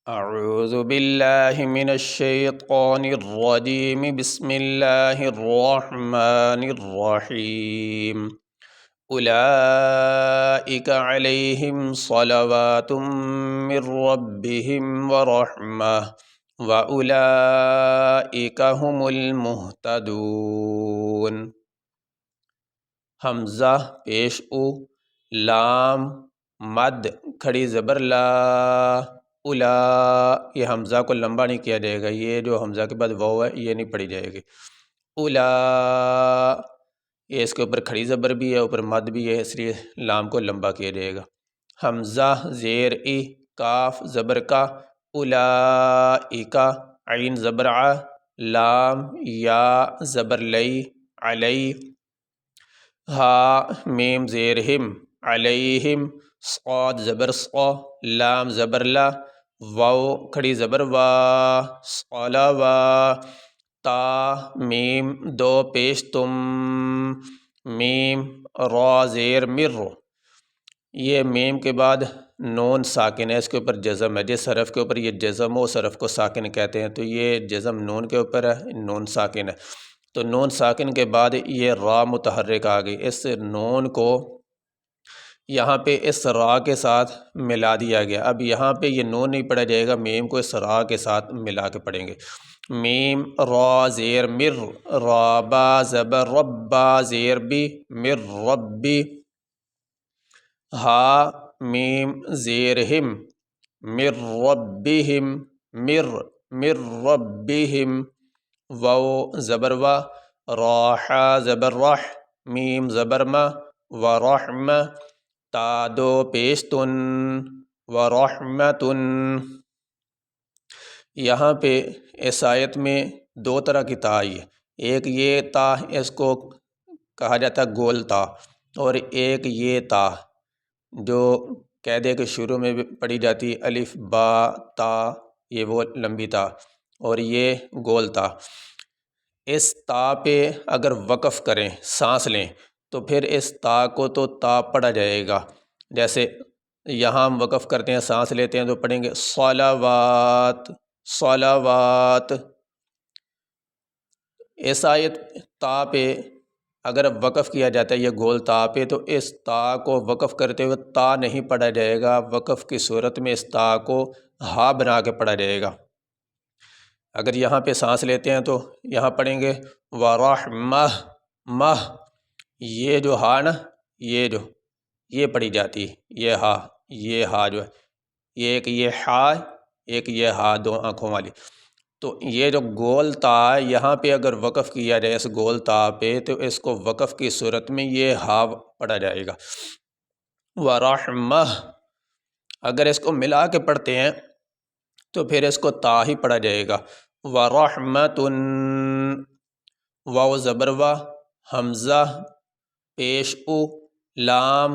اعوذ باللہ من الشیطان الرجیم بسم اللہ الرحمن الرحیم اولئک علیہم صلوات من ربہم ورحمہ واولئک هم المہتدون۔ حمزہ پیش او، لام مد کھڑی زبر لا، اولا، یہ حمزہ کو لمبا نہیں کیا جائے گا، یہ جو حمزہ کے بعد واو ہے یہ نہیں پڑھی جائے گی۔ اولا، یہ اس کے اوپر کھڑی زبر بھی ہے، اوپر مد بھی ہے، اس لیے لام کو لمبا کیا جائے گا۔ حمزہ زیر ای، کاف زبر کا، اولائکا، عین زبر ع، لام یا زبر لئی، علی، ہا میم زیر ہم، علیہم، صاد زبر صا، لام زبر لا، واو کھڑی زبر وا، صلوا، تا میم دو پیش تم، میم را زیر مر، یہ میم کے بعد نون ساکن ہے، اس کے اوپر جزم ہے، جس حرف کے اوپر یہ جزم ہو اس حرف کو ساکن کہتے ہیں، تو یہ جزم نون کے اوپر ہے، نون ساکن ہے، تو نون ساکن کے بعد یہ را متحرک آ گئی، اس نون کو یہاں پہ اس را کے ساتھ ملا دیا گیا۔ اب یہاں پہ یہ نون نہیں پڑھا جائے گا، میم کو اس را کے ساتھ ملا کے پڑھیں گے۔ میم را زیر مر، را با زبر ربا زیر بی، مر ربی، ہا میم زیر ہم، مر ربہم، مر ربہم، واو زبر وا، راحا زبر رح، میم زبر ما، ورحمہ، تا دو پیش تن، ورحمتن۔ یہاں پہ اس آیت میں دو طرح کی تا آئی ہے، ایک یہ تا، اس کو کہا جاتا ہے گول تا، اور ایک یہ تا جو قاعدے کے شروع میں بھی پڑھی جاتی ہے، الف با تا، یہ وہ لمبی تا، اور یہ گول تا۔ اس تا پہ اگر وقف کریں، سانس لیں، تو پھر اس تا کو تو تا پڑھا جائے گا، جیسے یہاں ہم وقف کرتے ہیں، سانس لیتے ہیں تو پڑھیں گے صلوات، صلوات۔ اس آیت تا پہ اگر وقف کیا جاتا ہے یہ گول تا پہ، تو اس تا کو وقف کرتے ہوئے تا نہیں پڑھا جائے گا، وقف کی صورت میں اس تا کو ہا بنا کے پڑھا جائے گا۔ اگر یہاں پہ سانس لیتے ہیں تو یہاں پڑھیں گے ورحمہ، مہ، یہ جو ہا نا، یہ پڑھی جاتی ہے، یہ ہا جو ہے، ایک یہ ہا، ایک یہ ہا، دو آنکھوں والی، تو یہ جو گول تا یہاں پہ اگر وقف کیا جائے اس گول تا پہ، تو اس کو وقف کی صورت میں یہ ہا پڑھا جائے گا، ورحمہ۔ اگر اس کو ملا کے پڑھتے ہیں تو پھر اس کو تا ہی پڑھا جائے گا، ورحمتن، واو زبر وا، حمزہ پیش او، لام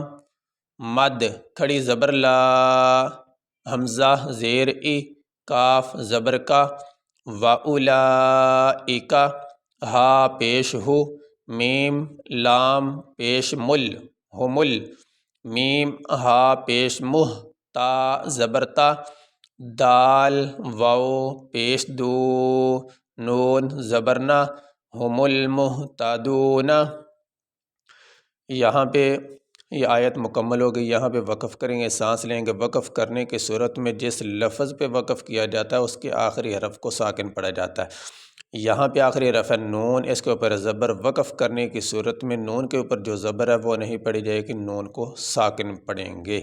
مد کھڑی زبر لا، حمزہ زیر ای، کاف زبر کا، واولائک، ہا پیش ہو، میم لام پیش مل، ہمل، میم ہا پیش مہ، تا زبر تا، دال واو پیش دو، نون زبر نا، ہم المہتدون۔ یہاں پہ یہ آیت مکمل ہو گئی، یہاں پہ وقف کریں گے، سانس لیں گے، وقف کرنے کی صورت میں جس لفظ پہ وقف کیا جاتا ہے اس کے آخری حرف کو ساکن پڑھا جاتا ہے۔ یہاں پہ آخری حرف ہے نون، اس کے اوپر زبر، وقف کرنے کی صورت میں نون کے اوپر جو زبر ہے وہ نہیں پڑھی جائے گی، نون کو ساکن پڑھیں گے۔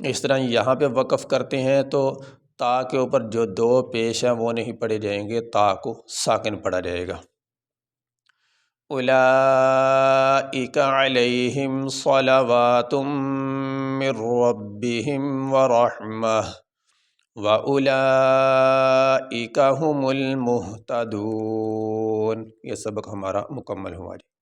اس طرح یہاں پہ وقف کرتے ہیں تو تا کے اوپر جو دو پیش ہیں وہ نہیں پڑھے جائیں گے، تا کو ساکن پڑھا جائے گا۔ اولئک علیہم صلوات من ربہم ورحمہ واولئک هم المہتدون۔ یہ سبق ہمارا مکمل ہوا جی۔